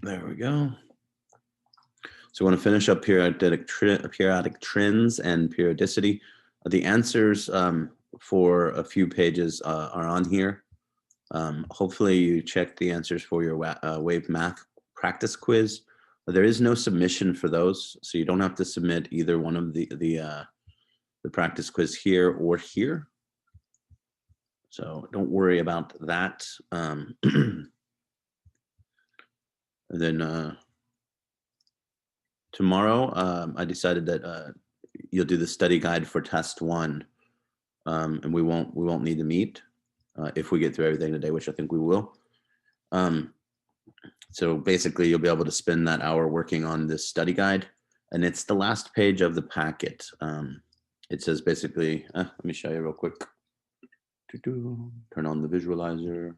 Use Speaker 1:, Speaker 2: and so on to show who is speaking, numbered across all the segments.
Speaker 1: There we go. So we want to finish up periodic trends and periodicity. The answers for a few pages are on here. Hopefully you checked the answers for your wave math practice quiz. There is no submission for those, so you don't have to submit either one of the practice quiz here or here. So don't worry about that. And then tomorrow, I decided that you'll do the study guide for test 1, and we won't need to meet if we get through everything today, which I think we will. So basically, you'll be able to spend that hour working on this study guide, and it's the last page of the packet. It says basically, let me show you real quick. Turn on the visualizer.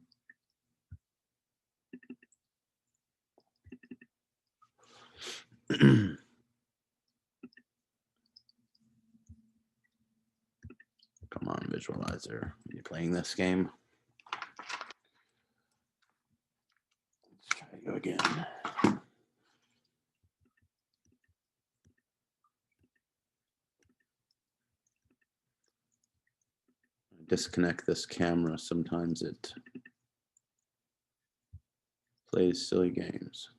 Speaker 1: Come on, visualizer. Are you playing this game? Let's try to go again. Disconnect this camera. Sometimes it plays silly games.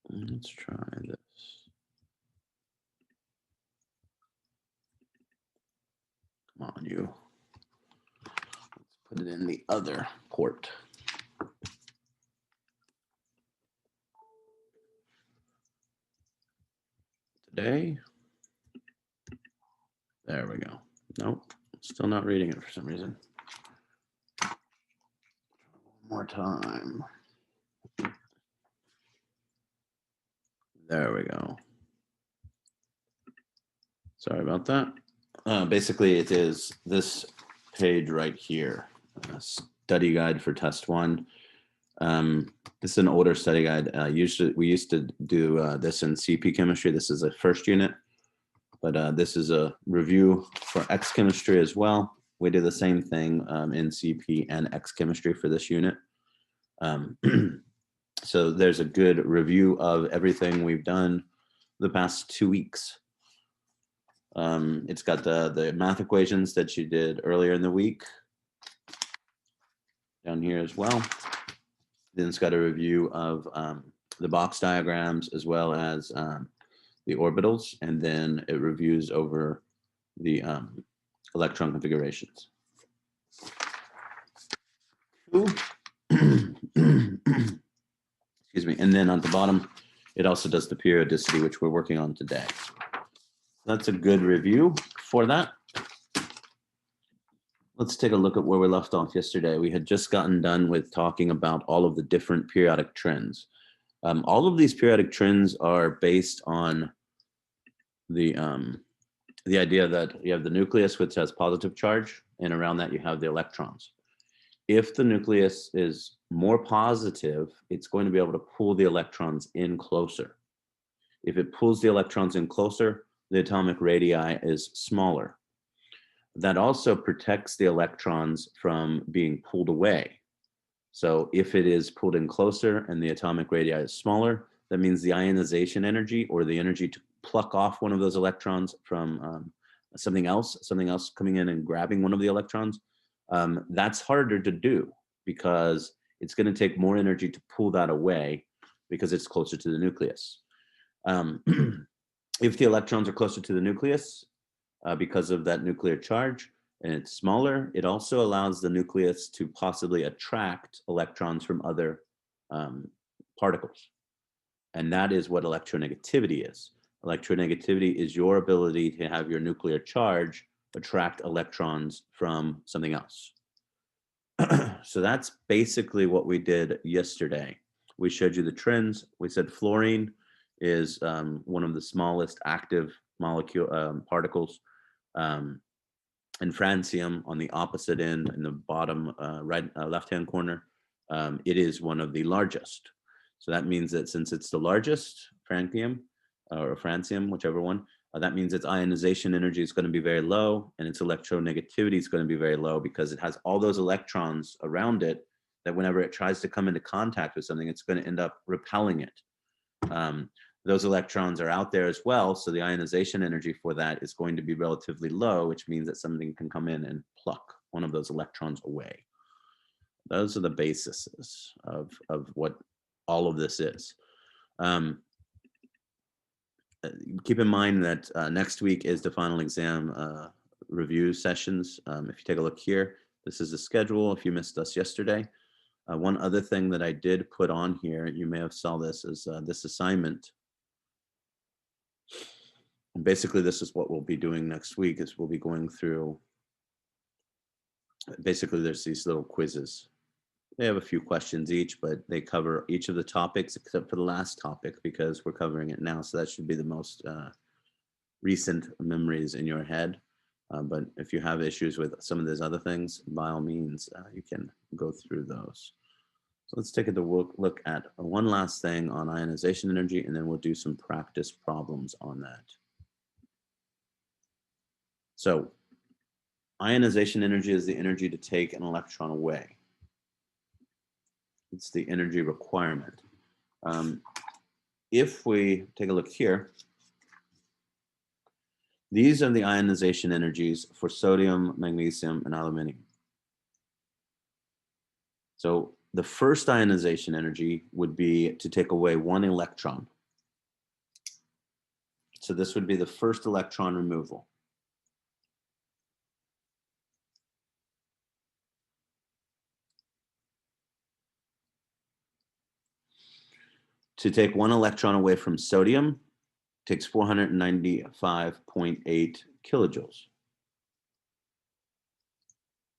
Speaker 1: Let's try this. Come on, you. Let's put it in the other port. Today. There we go. Nope, still not reading it for some reason. One more time. There we go. Sorry about that. Basically, it is this page right here, study guide for test 1. This is an older study guide. We used to do this in CP chemistry. This is a first unit, but this is a review for X chemistry as well. We did the same thing in CP and X chemistry for this unit. So there's a good review of everything we've done the past 2 weeks. It's got the math equations that you did earlier in the week down here as well. Then it's got a review of the box diagrams as well as the orbitals, and then it reviews over the electron configurations. Excuse me. And then on the bottom, it also does the periodicity, which we're working on today. That's a good review for that. Let's take a look at where we left off yesterday. We had just gotten done with talking about all of the different periodic trends. All of these periodic trends are based on the idea that you have the nucleus, which has positive charge, and around that you have the electrons. If the nucleus is more positive, it's going to be able to pull the electrons in closer. If it pulls the electrons in closer, the atomic radii is smaller. That also protects the electrons from being pulled away. So if it is pulled in closer and the atomic radii is smaller, that means the ionization energy, or the energy to pluck off one of those electrons from something else coming in and grabbing one of the electrons, that's harder to do because it's going to take more energy to pull that away because it's closer to the nucleus. If the electrons are closer to the nucleus, because of that nuclear charge, and it's smaller, it also allows the nucleus to possibly attract electrons from other particles. And that is what electronegativity is. Electronegativity is your ability to have your nuclear charge attract electrons from something else. So that's basically what we did yesterday. We showed you the trends. We said fluorine is one of the smallest active molecule particles. And francium on the opposite end in the bottom left-hand corner, it is one of the largest. So that means that since it's the largest, francium, whichever one, that means its ionization energy is going to be very low, and its electronegativity is going to be very low because it has all those electrons around it that whenever it tries to come into contact with something, it's going to end up repelling it. Those electrons are out there as well, so the ionization energy for that is going to be relatively low, which means that something can come in and pluck one of those electrons away. Those are the bases of what all of this is. Keep in mind that next week is the final exam review sessions. If you take a look here, this is the schedule if you missed us yesterday. One other thing that I did put on here, you may have saw this, is this assignment. And basically, this is what we'll be doing next week, is we'll be going through, basically there's these little quizzes. They have a few questions each, but they cover each of the topics except for the last topic because we're covering it now. So that should be the most recent memories in your head. But if you have issues with some of these other things, by all means, you can go through those. So let's take a look at one last thing on ionization energy, and then we'll do some practice problems on that. So ionization energy is the energy to take an electron away. It's the energy requirement. If we take a look here, these are the ionization energies for sodium, magnesium, and aluminum. So the first ionization energy would be to take away one electron. So this would be the first electron removal. To take one electron away from sodium takes 495.8 kilojoules.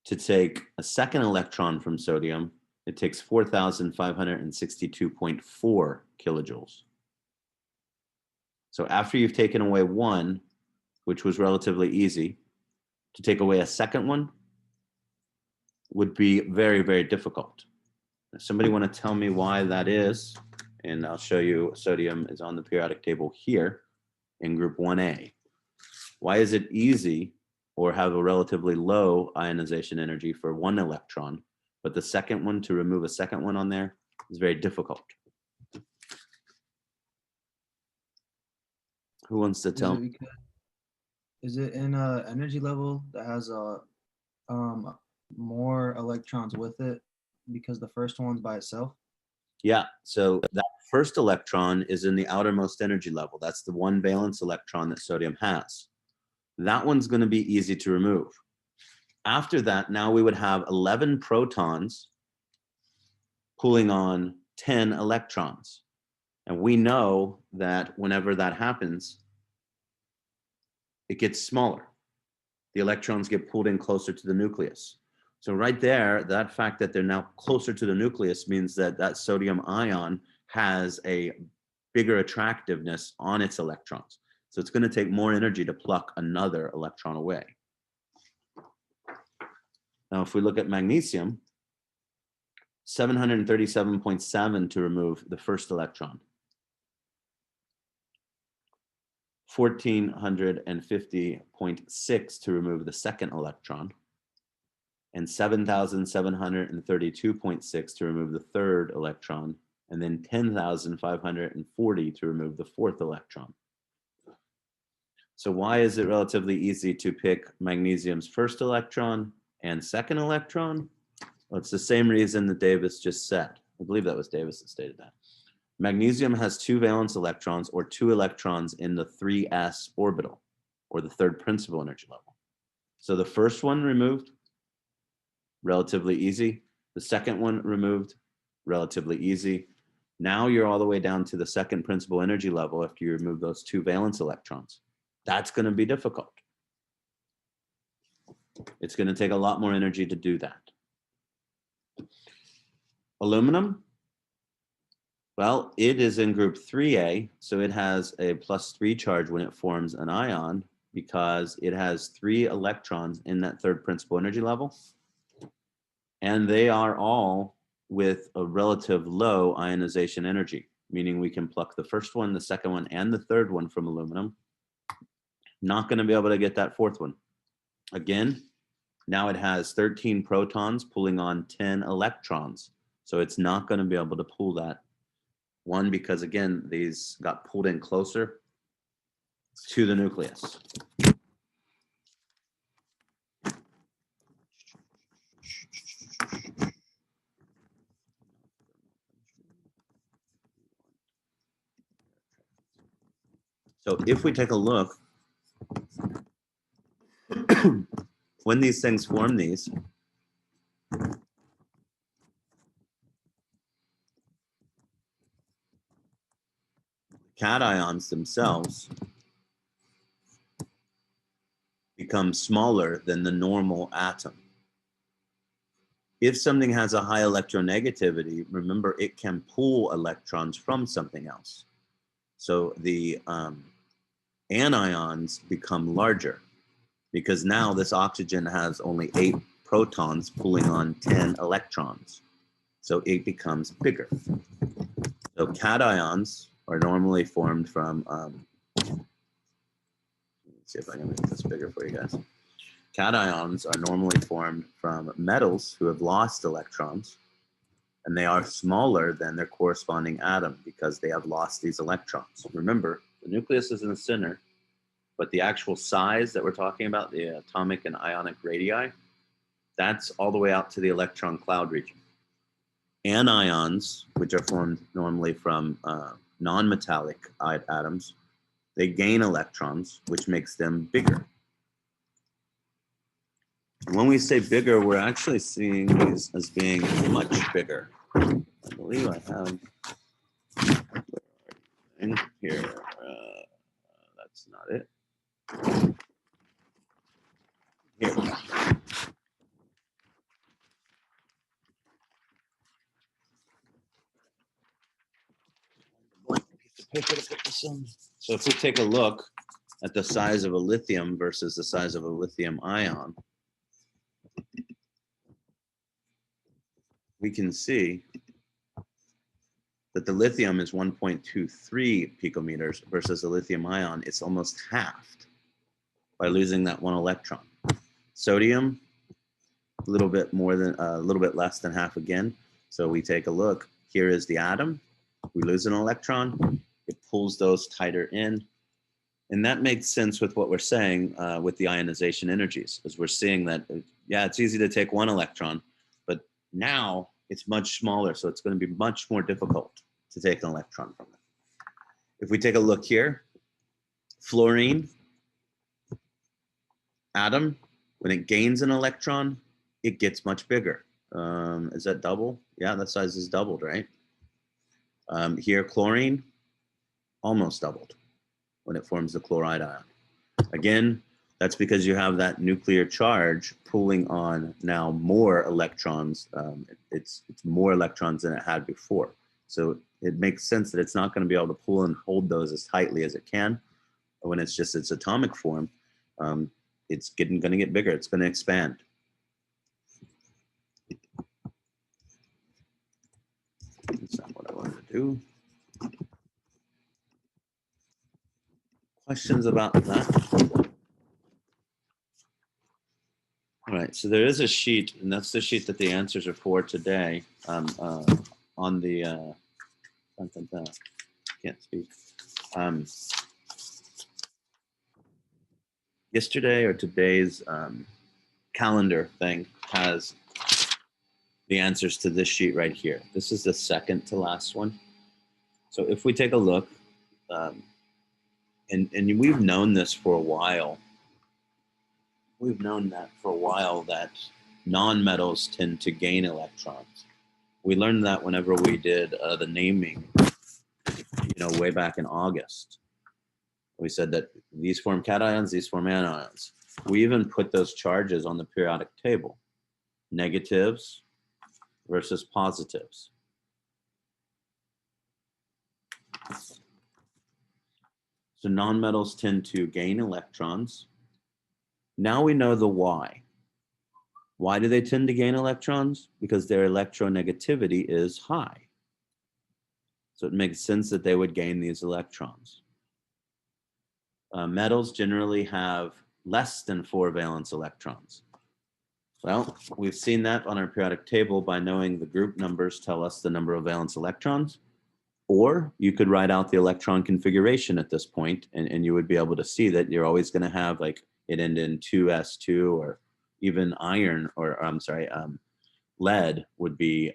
Speaker 1: To take a second electron from sodium, it takes 4,562.4 kilojoules. So after you've taken away one, which was relatively easy, to take away a second one would be very, very difficult. If somebody want to tell me why that is, and I'll show you sodium is on the periodic table here in group 1A. Why is it easy or have a relatively low ionization energy for one electron, but the second one, to remove a second one on there, is very difficult? Who wants to tell me?
Speaker 2: Is it in a energy level that has more electrons with it because the first one's by itself?
Speaker 1: Yeah, so that first electron is in the outermost energy level. That's the one valence electron that sodium has. That one's going to be easy to remove. After that, now we would have 11 protons pulling on 10 electrons. And we know that whenever that happens, it gets smaller. The electrons get pulled in closer to the nucleus. So right there, that fact that they're now closer to the nucleus means that that sodium ion has a bigger attractiveness on its electrons. So it's going to take more energy to pluck another electron away. Now, if we look at magnesium, 737.7 to remove the first electron. 1450.6 to remove the second electron, and 7,732.6 to remove the third electron, and then 10,540 to remove the fourth electron. So why is it relatively easy to pick magnesium's first electron and second electron? Well, it's the same reason that Davis just said. I believe that was Davis that stated that. Magnesium has two valence electrons, or two electrons in the 3s orbital, or the third principal energy level. So the first one removed, relatively easy. The second one removed, relatively easy. Now you're all the way down to the second principal energy level after you remove those two valence electrons. That's going to be difficult. It's going to take a lot more energy to do that. Aluminum, well, it is in group 3A, so it has a +3 charge when it forms an ion because it has 3 electrons in that third principal energy level. And they are all with a relative low ionization energy, meaning we can pluck the first one, the second one, and the third one from aluminum. Not going to be able to get that fourth one. Again, now it has 13 protons pulling on 10 electrons. So it's not going to be able to pull that. One, because again, these got pulled in closer to the nucleus. So if we take a look, when these things form these, cations themselves become smaller than the normal atom. If something has a high electronegativity, remember it can pull electrons from something else. So the anions become larger because now this oxygen has only 8 protons pulling on 10 electrons. So it becomes bigger. So cations are normally formed from, let's see if I can make this bigger for you guys. Cations are normally formed from metals who have lost electrons, and they are smaller than their corresponding atom because they have lost these electrons. Remember, the nucleus is in the center, but the actual size that we're talking about, the atomic and ionic radii, that's all the way out to the electron cloud region. Anions, which are formed normally from non-metallic atoms, they gain electrons, which makes them bigger. When we say bigger, we're actually seeing these as being much bigger. I believe I have in here. That's not it. Here. So if we take a look at the size of a lithium versus the size of a lithium ion, we can see that the lithium is 1.23 picometers versus the lithium ion, it's almost halved by losing that 1 electron. Sodium, a little bit more than, a little bit less than half again. So we take a look, here is the atom, we lose an electron, it pulls those tighter in. And that makes sense with what we're saying with the ionization energies, because we're seeing that, yeah, it's easy to take 1 electron, but now it's much smaller, so it's going to be much more difficult to take an electron from it. If we take a look here, fluorine atom, when it gains an electron, it gets much bigger. Is that double? Yeah, that size is doubled, right? Here, chlorine, almost doubled when it forms the chloride ion. Again, that's because you have that nuclear charge pulling on now more electrons. It's more electrons than it had before. So it makes sense that it's not going to be able to pull and hold those as tightly as it can. When it's just its atomic form, it's going to get bigger. It's going to expand. That's not what I wanted to do. Questions about that? All right, so there is a sheet, and that's the sheet that the answers are for today on the, can't speak. Yesterday or today's calendar thing has the answers to this sheet right here. This is the second to last one. So if we take a look, and we've known this for a while. We've known that for a while that non-metals tend to gain electrons. We learned that whenever we did the naming, way back in August. We said that these form cations, these form anions. We even put those charges on the periodic table. Negatives versus positives. So nonmetals tend to gain electrons. Now we know the why. Why do they tend to gain electrons? Because their electronegativity is high. So it makes sense that they would gain these electrons. Metals generally have less than 4 valence electrons. Well, we've seen that on our periodic table by knowing the group numbers tell us the number of valence electrons. Or you could write out the electron configuration at this point, and you would be able to see that you're always going to have like it end in 2s2, or even iron, or I'm sorry, lead would be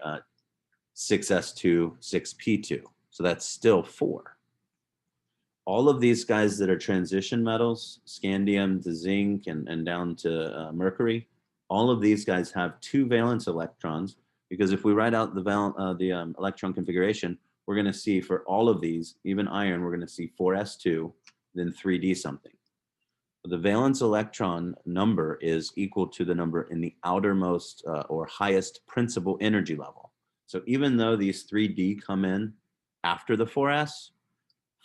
Speaker 1: 6s2, 6p2. So that's still 4. All of these guys that are transition metals, scandium to zinc and down to mercury, all of these guys have 2 valence electrons, because if we write out the electron configuration, we're going to see for all of these, even iron, we're going to see 4s2, then 3d something. The valence electron number is equal to the number in the outermost or highest principal energy level. So even though these 3d come in after the 4s,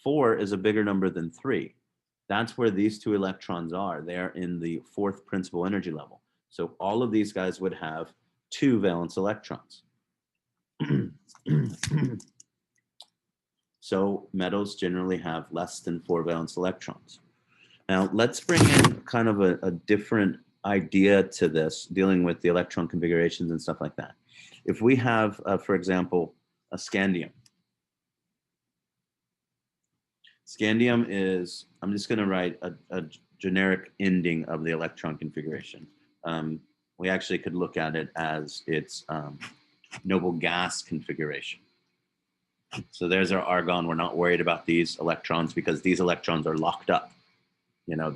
Speaker 1: 4 is a bigger number than 3. That's where these 2 electrons are. They are in the 4th principal energy level. So all of these guys would have 2 valence electrons. So metals generally have less than 4 valence electrons. Now let's bring in kind of a different idea to this, dealing with the electron configurations and stuff like that. If we have, for example, a scandium. Scandium is, I'm just going to write a generic ending of the electron configuration. We actually could look at it as its noble gas configuration. So there's our argon. We're not worried about these electrons because these electrons are locked up. You know,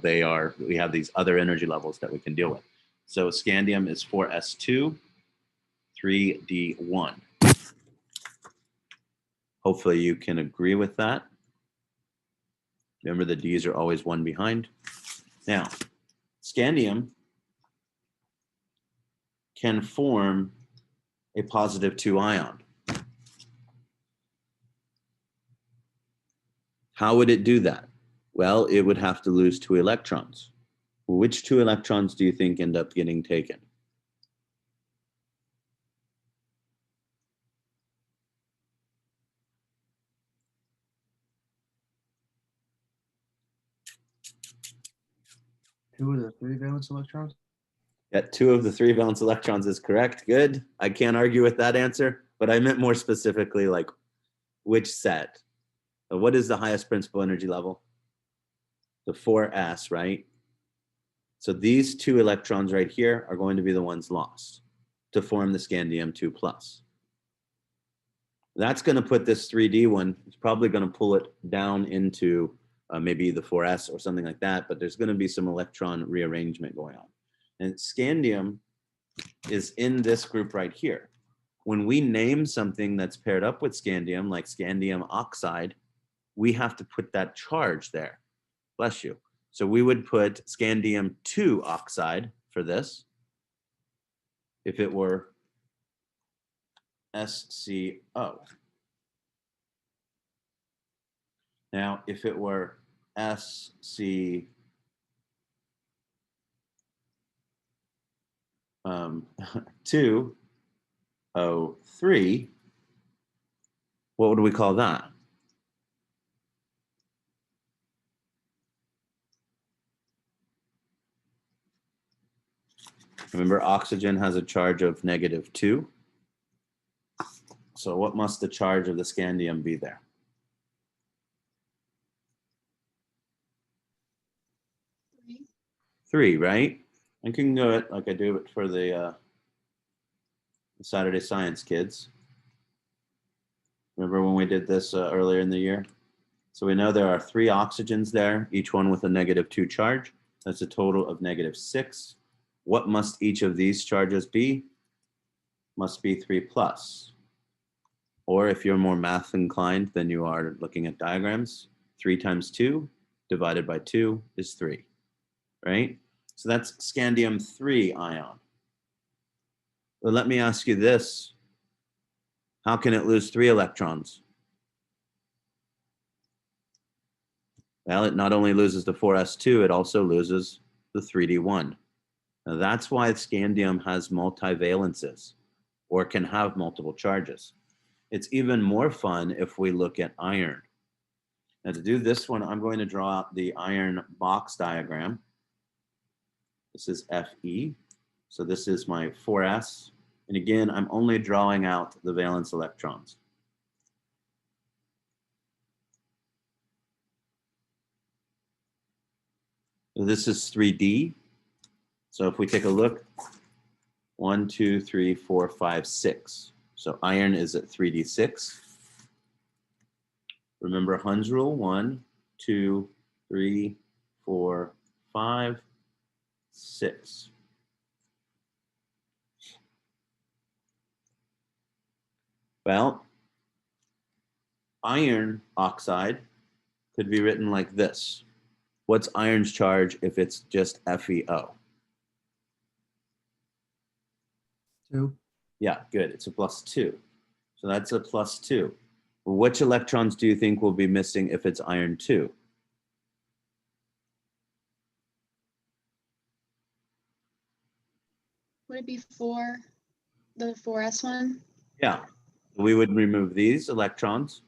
Speaker 1: we have these other energy levels that we can deal with. So scandium is 4s2, 3d1. Hopefully you can agree with that. Remember, the D's are always one behind. Now, scandium can form a positive 2 ion. How would it do that? Well, it would have to lose 2 electrons. Which 2 electrons do you think end up getting taken?
Speaker 2: Two of the 3 valence electrons.
Speaker 1: Yeah, 2 of the 3 valence electrons is correct. Good. I can't argue with that answer, but I meant more specifically like which set. What is the highest principal energy level? The 4s, right? So these 2 electrons right here are going to be the ones lost to form the scandium 2 plus. That's going to put this 3d one, it's probably going to pull it down into maybe the 4s or something like that, but there's going to be some electron rearrangement going on. And scandium is in this group right here. When we name something that's paired up with scandium, like scandium oxide, we have to put that charge there. Bless you. So we would put scandium 2 oxide for this if it were SCO. Now, if it were SC 2O3, what would we call that? Remember, oxygen has a charge of -2. So what must the charge of the scandium be there? 3, right? I can do it like I do it for the Saturday Science kids. Remember when we did this earlier in the year? So we know there are 3 oxygens there, each one with a -2 charge. That's a total of -6. What must each of these charges be? Must be 3 plus. Or if you're more math inclined than you are looking at diagrams, 3 times 2 divided by 2 is 3, right? So that's scandium 3 ion. Well, let me ask you this. How can it lose 3 electrons? Well, it not only loses the 4s2, it also loses the 3d1. Now that's why scandium has multivalences, or can have multiple charges. It's even more fun if we look at iron. Now to do this one, I'm going to draw out the iron box diagram. This is Fe. So this is my 4s. And again, I'm only drawing out the valence electrons. So this is 3D. So if we take a look, 1, 2, 3, 4, 5, 6. So iron is at 3d6. Remember Hund's rule, 1, 2, 3, 4, 5, 6. Well, iron oxide could be written like this. What's iron's charge if it's just FeO?
Speaker 2: 2.
Speaker 1: Yeah, good. It's a +2. So that's a +2. Which electrons do you think will be missing if it's iron 2?
Speaker 3: Would it be the 4s one?
Speaker 1: Yeah, we would remove these electrons.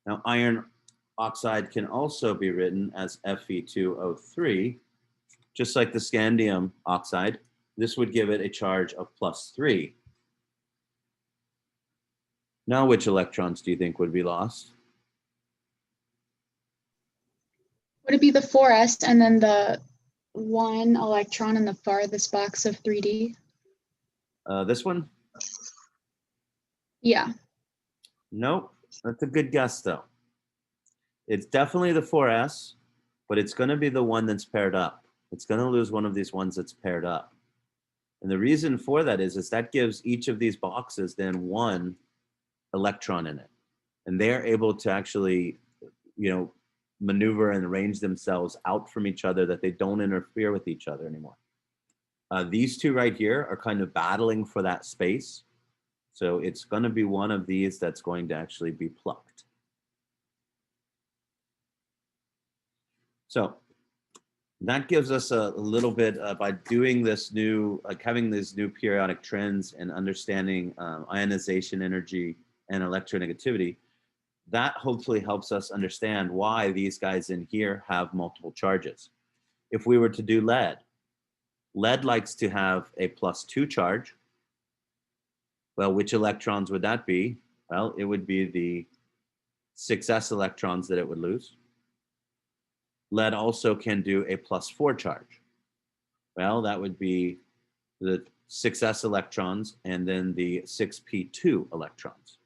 Speaker 1: Now, iron oxide can also be written as Fe2O3, just like the scandium oxide. This would give it a charge of +3. Now, which electrons do you think would be lost?
Speaker 3: Would it be the 4s and then the 1 electron in the farthest box of 3D?
Speaker 1: This one?
Speaker 3: Yeah.
Speaker 1: Nope. That's a good guess, though. It's definitely the 4s, but it's going to be the one that's paired up. It's going to lose one of these ones that's paired up. And the reason for that is that gives each of these boxes then 1 electron in it. And they're able to actually, maneuver and arrange themselves out from each other, that they don't interfere with each other anymore. These two right here are kind of battling for that space. So it's going to be one of these that's going to actually be plucked. So that gives us a little bit, by doing this new, having these new periodic trends and understanding ionization energy and electronegativity, that hopefully helps us understand why these guys in here have multiple charges. If we were to do lead likes to have a +2 charge. Well, which electrons would that be? Well, it would be the 6s electrons that it would lose. Lead also can do a +4 charge. Well, that would be the 6s electrons and then the 6p2 electrons.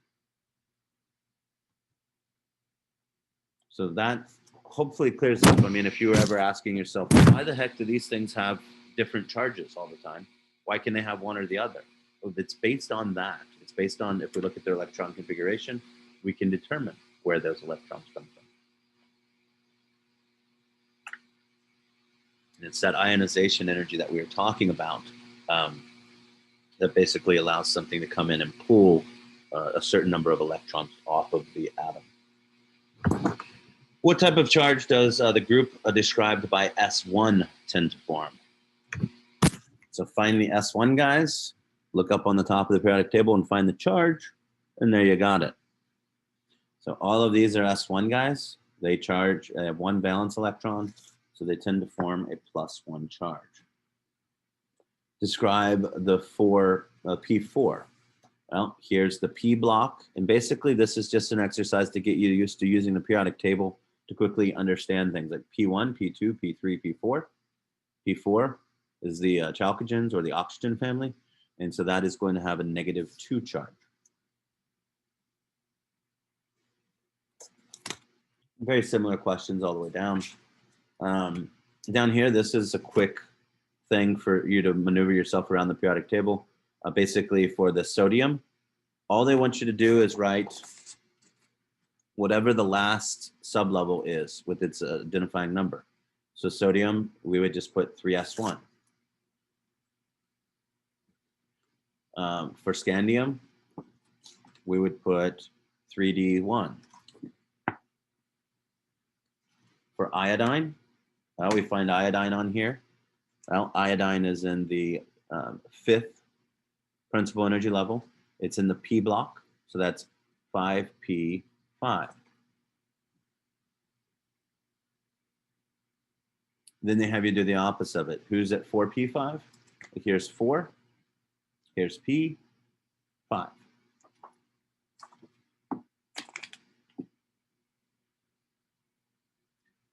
Speaker 1: So that hopefully clears up. I mean, if you were ever asking yourself, why the heck do these things have different charges all the time? Why can they have one or the other? Well, it's based on that. It's based on, if we look at their electron configuration, we can determine where those electrons come from. And it's that ionization energy that we were talking about that basically allows something to come in and pull a certain number of electrons off of the atom. What type of charge does the group described by S1 tend to form? So find the S1 guys, look up on the top of the periodic table and find the charge, and there you got it. So all of these are S1 guys. They charge 1 valence electron, so they tend to form a +1 charge. Describe the P4. Well, here's the P block, and basically this is just an exercise to get you used to using the periodic table to quickly understand things like P1, P2, P3, P4. P4 is the chalcogens or the oxygen family, and so that is going to have a -2 charge. Very similar questions all the way down. Down here, this is a quick thing for you to maneuver yourself around the periodic table. Basically for the sodium, all they want you to do is write whatever the last sublevel is with its identifying number. So sodium, we would just put 3s1. For scandium, we would put 3d1. For iodine, we find iodine on here. Well, iodine is in the 5th principal energy level. It's in the P block, so that's 5p5. Then they have you do the opposite of it. Who's at 4p5? Here's 4. Here's p, 5.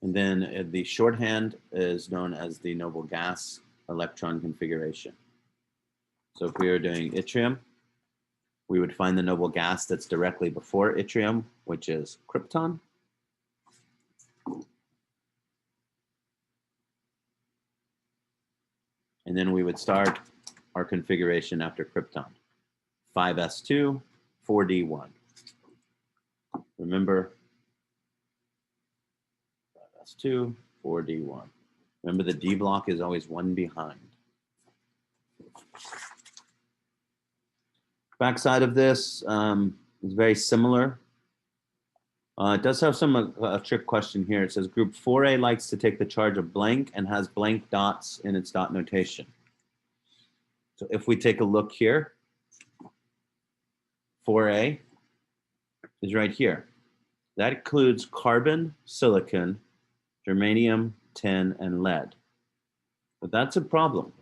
Speaker 1: And then the shorthand is known as the noble gas electron configuration. So if we were doing yttrium, we would find the noble gas that's directly before yttrium, which is krypton. And then we would start our configuration after krypton. 5s2, 4d1. Remember, 5s2, 4d1. Remember the D block is always one behind. Backside of this is very similar. It does have a trick question here. It says group 4A likes to take the charge of blank and has blank dots in its dot notation. So if we take a look here, 4A is right here. That includes carbon, silicon, germanium, tin, and lead. But that's a problem.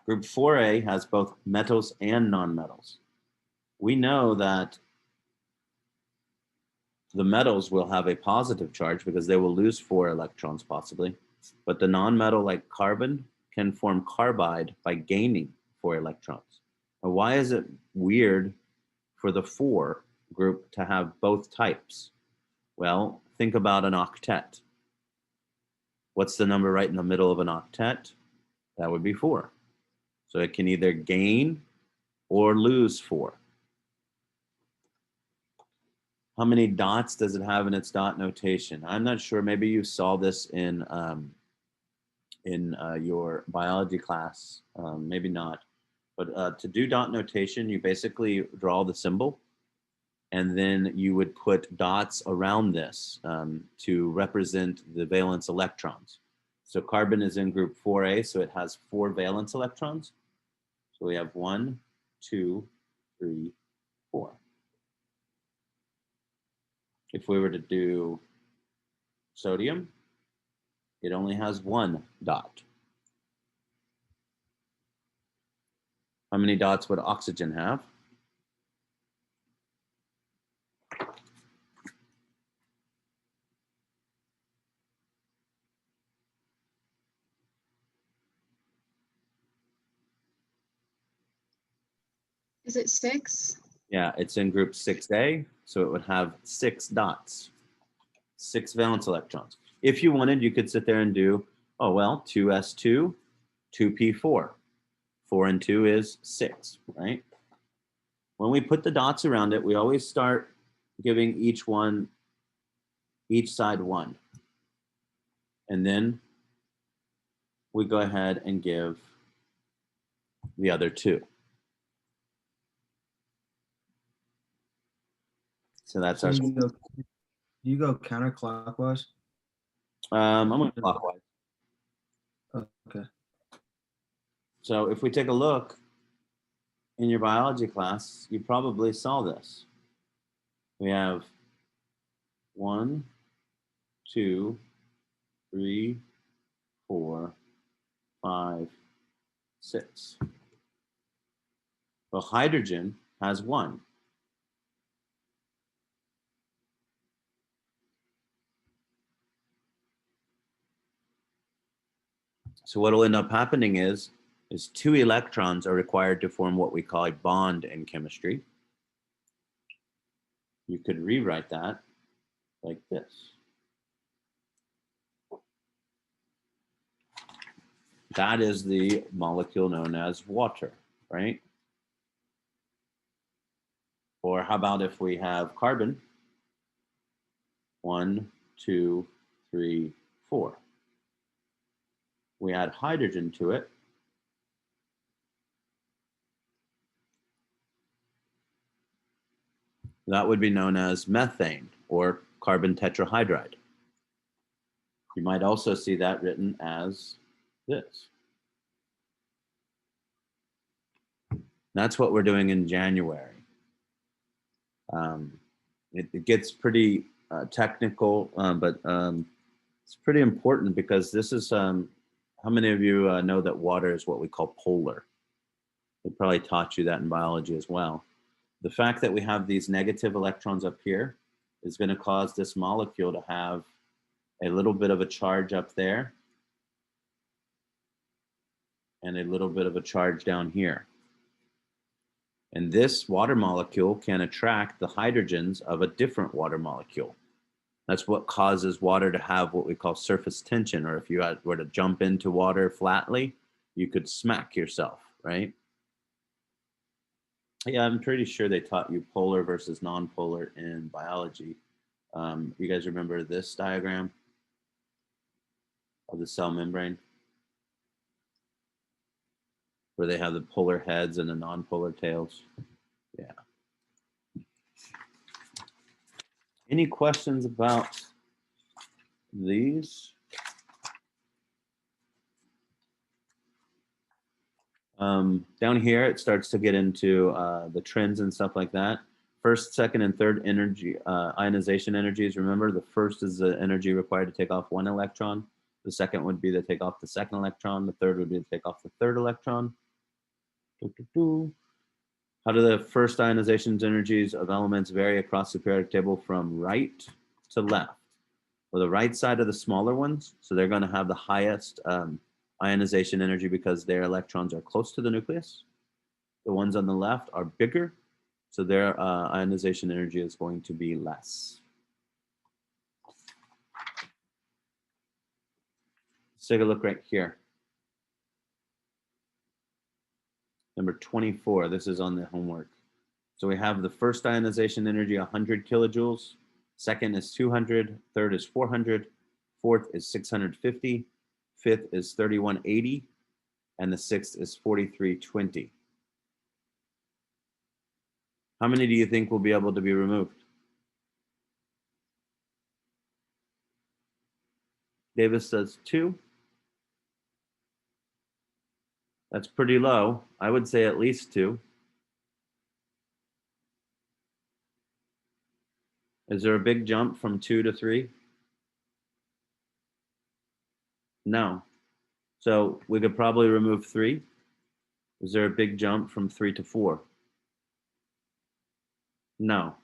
Speaker 1: Group 4A has both metals and nonmetals. We know that the metals will have a positive charge because they will lose 4 electrons possibly, but the nonmetal like carbon can form carbide by gaining 4 electrons. Now, why is it weird for the 4 group to have both types? Well, think about an octet. What's the number right in the middle of an octet? That would be 4. So it can either gain or lose 4. How many dots does it have in its dot notation? I'm not sure. Maybe you saw this in your biology class. Maybe not. But to do dot notation, you basically draw the symbol, and then you would put dots around this to represent the valence electrons. So carbon is in group 4A, so it has 4 valence electrons. So we have 1, 2, 3, 4. If we were to do sodium, it only has 1 dot. How many dots would oxygen have?
Speaker 3: Is it 6?
Speaker 1: Yeah, it's in group 6A, so it would have 6 dots, 6 valence electrons. If you wanted, you could sit there and do, oh, well, 2s2, 2p4. 4 and 2 is 6, right? When we put the dots around it, we always start giving each side 1. And then we go ahead and give the other 2. So that's
Speaker 2: So
Speaker 1: our.
Speaker 2: you go counterclockwise?
Speaker 1: I'm going clockwise.
Speaker 2: Okay.
Speaker 1: So if we take a look in your biology class, you probably saw this. We have 1, 2, 3, 4, 5, 6. Well, hydrogen has 1. So what will end up happening is 2 electrons are required to form what we call a bond in chemistry. You could rewrite that like this. That is the molecule known as water, right? Or how about if we have carbon? 1, 2, 3, 4. We add hydrogen to it. That would be known as methane or carbon tetrahydride. You might also see that written as this. That's what we're doing in January. It gets pretty technical, but It's pretty important because this is, how many of you know that water is what we call polar? They probably taught you that in biology as well. The fact that we have these negative electrons up here is going to cause this molecule to have a little bit of a charge up there and a little bit of a charge down here. And this water molecule can attract the hydrogens of a different water molecule. That's what causes water to have what we call surface tension, or if you were to jump into water flatly, you could smack yourself, right? Yeah, I'm pretty sure they taught you polar versus non-polar in biology. You guys remember this diagram of the cell membrane? Where they have the polar heads and the non-polar tails? Yeah. Any questions about these? Down here, it starts to get into the trends and stuff like that. First, second, and third energy ionization energies. Remember, the first is the energy required to take off one electron. The second would be to take off the second electron. The third would be to take off the third electron. How do the first ionization energies of elements vary across the periodic table from right to left? Well, the right side are the smaller ones, so they're going to have the highest ionization energy because their electrons are close to the nucleus. The ones on the left are bigger, so their ionization energy is going to be less. Let's take a look right here. Number 24, this is on the homework. So we have the first ionization energy, 100 kilojoules. Second is 200, third is 400, fourth is 650, fifth is 3180, and the sixth is 4320. How many do you think will be able to be removed? Davis says 2. That's pretty low. I would say at least 2. Is there a big jump from 2 to 3? No. So we could probably remove 3. Is there a big jump from 3 to 4? No.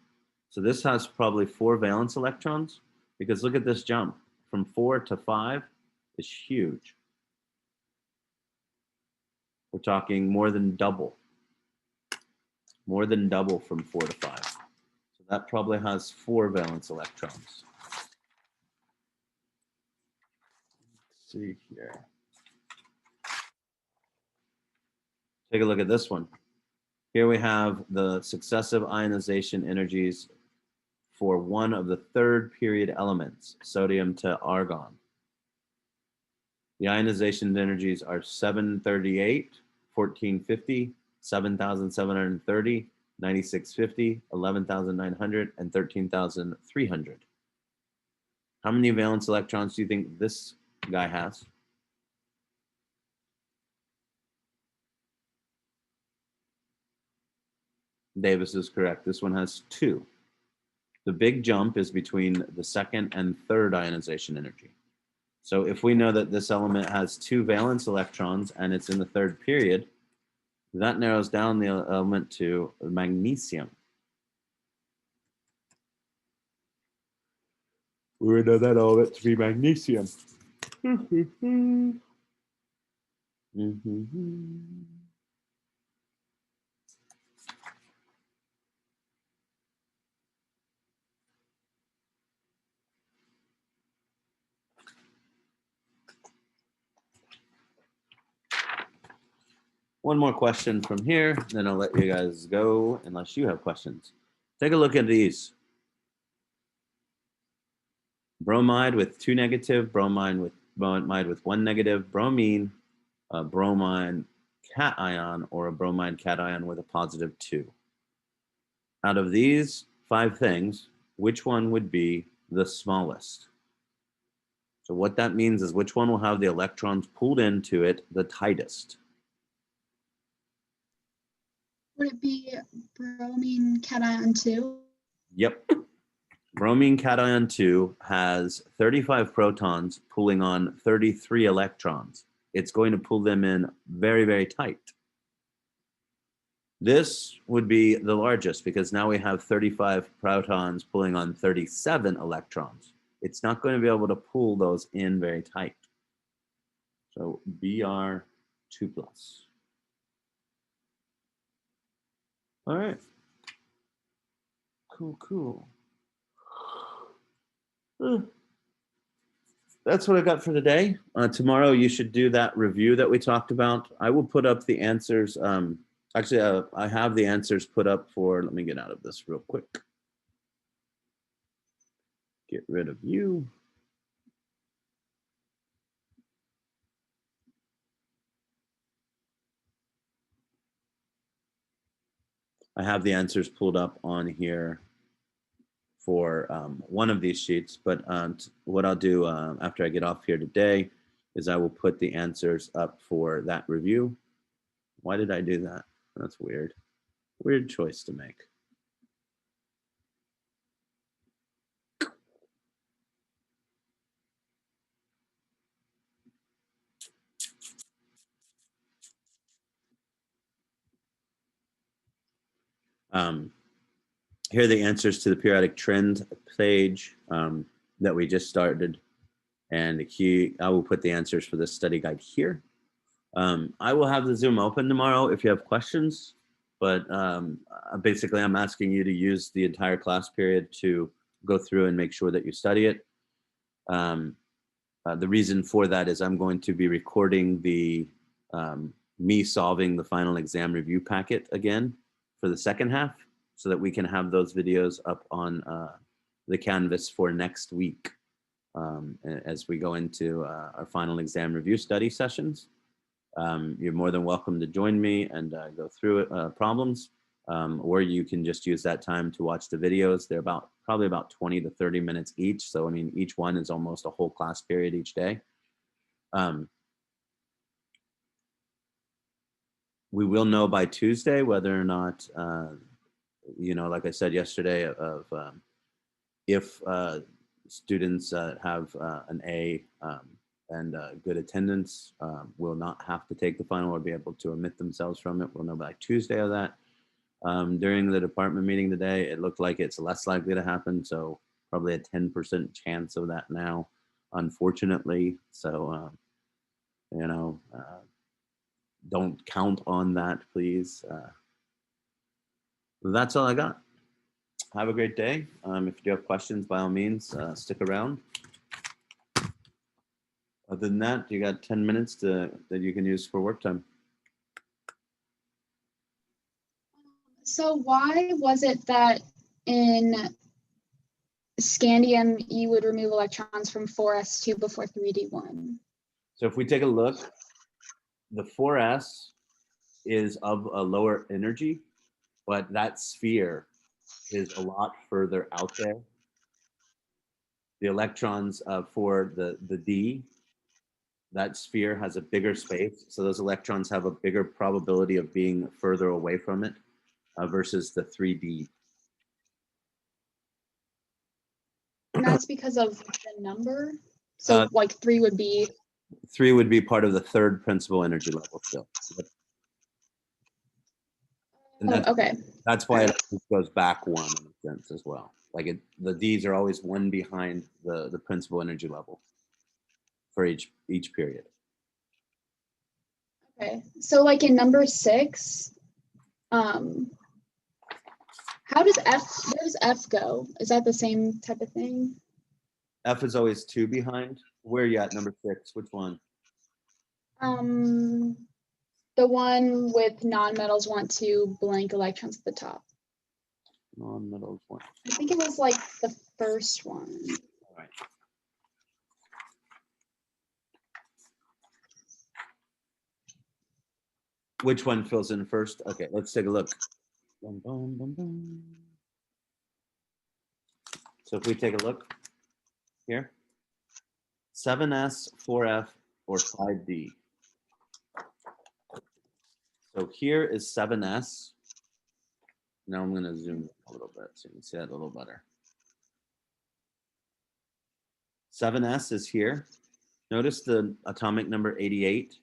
Speaker 1: So this has probably 4 valence electrons, because look at this jump. From 4 to 5 is huge. We're talking more than double. More than double from 4 to 5. So that probably has 4 valence electrons. Let's see here. Take a look at this one. Here we have the successive ionization energies for one of the third period elements, sodium to argon. The ionization energies are 738, 1450, 7730, 9650, 11900, and 13300. How many valence electrons do you think this guy has? Davis is correct. This one has 2. The big jump is between the second and third ionization energy. So if we know that this element has 2 valence electrons and it's in the third period, that narrows down the element to magnesium. We would know that element to be magnesium. One more question from here, then I'll let you guys go unless you have questions. Take a look at these. Bromide with 2 negative, bromide with 1 negative, bromine, bromine cation, or a bromide cation with a positive 2. Out of these 5 things, which one would be the smallest? So what that means is which one will have the electrons pulled into it the tightest?
Speaker 3: Would it be bromine cation 2?
Speaker 1: Yep. bromine cation 2 has 35 protons pulling on 33 electrons. It's going to pull them in very, very tight. This would be the largest because now we have 35 protons pulling on 37 electrons. It's not going to be able to pull those in very tight. So Br2+. All right. Cool. That's what I got for today. Tomorrow you should do that review that we talked about. I will put up the answers. Actually, I have the answers put up for, let me get out of this real quick. Get rid of you. I have the answers pulled up on here for one of these sheets, but what I'll do after I get off here today is I will put the answers up for that review. Why did I do that? That's weird. Weird choice to make. Here are the answers to the periodic trend page that we just started. And I will put the answers for this study guide here. I will have the Zoom open tomorrow if you have questions, but basically I'm asking you to use the entire class period to go through and make sure that you study it. The reason for that is I'm going to be recording the me solving the final exam review packet again for the second half so that we can have those videos up on the Canvas for next week as we go into our final exam review study sessions. You're more than welcome to join me and go through problems, or you can just use that time to watch the videos. They're probably about 20 to 30 minutes each. So, I mean, each one is almost a whole class period each day. We will know by Tuesday whether or not, like I said yesterday, if students have an A and good attendance, will not have to take the final or be able to omit themselves from it. We'll know by Tuesday of that. During the department meeting today, it looked like it's less likely to happen. So probably a 10% chance of that now, unfortunately. So, don't count on that, please. That's all I got. Have a great day. If you do have questions, by all means, stick around. Other than that, you got 10 minutes that you can use for work time.
Speaker 3: So why was it that in scandium you would remove electrons from 4s2 before 3d1?
Speaker 1: So if we take a look, the 4s is of a lower energy, but that sphere is a lot further out there. The electrons for the D, that sphere has a bigger space. So those electrons have a bigger probability of being further away from it versus the 3D.
Speaker 3: And that's because of the number? So like 3 would be?
Speaker 1: 3 would be part of the third principal energy level still. And
Speaker 3: okay.
Speaker 1: That's why it goes back one in a sense as well. Like the D's are always one behind the principal energy level for each period.
Speaker 3: Okay, so like in number 6, how does where does F go? Is that the same type of thing?
Speaker 1: F is always 2 behind. Where are you at, number 6? Which one?
Speaker 3: The one with non-metals want to blank electrons at the top.
Speaker 1: Non-metals one.
Speaker 3: I think it was like the first one.
Speaker 1: All right. Which one fills in first? Okay, let's take a look. Bum, bum, bum, bum. So if we take a look here, 7s, 4f, or 5d. So here is 7s. Now I'm going to zoom a little bit so you can see that a little better. 7s is here. Notice the atomic number 88.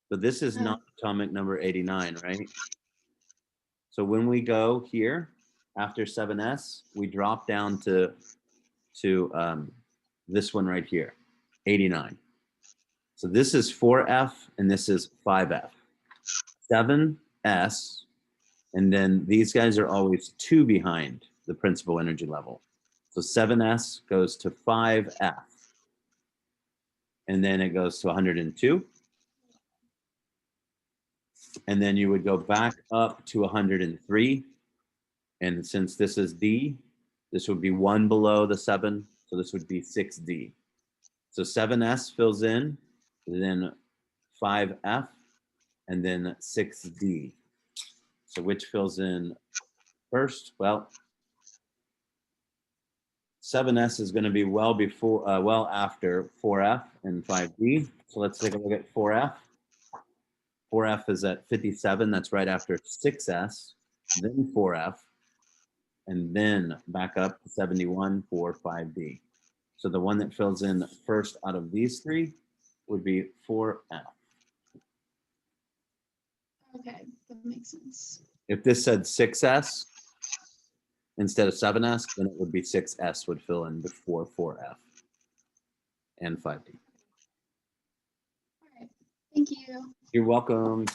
Speaker 1: But this is not atomic number 89, right? So when we go here after 7s, we drop down to this one right here, 89. So this is 4f and this is 5f. 7s, and then these guys are always 2 behind the principal energy level. So 7s goes to 5f. And then it goes to 102. And then you would go back up to 103. And since this is D, this would be 1 below the 7. So this would be 6D. So 7s fills in, then 5f, and then 6D. So which fills in first? Well, 7s is going to be well after 4f and 5D. So let's take a look at 4f. 4f is at 57. That's right after 6s, then 4f, and then back up to 71 for 5D. So the one that fills in first out of these three would be 4f.
Speaker 3: Okay, that makes sense.
Speaker 1: If this said 6s instead of 7s, then it would be 6s would fill in before 4f and 5D.
Speaker 3: All right, thank you.
Speaker 1: You're welcome.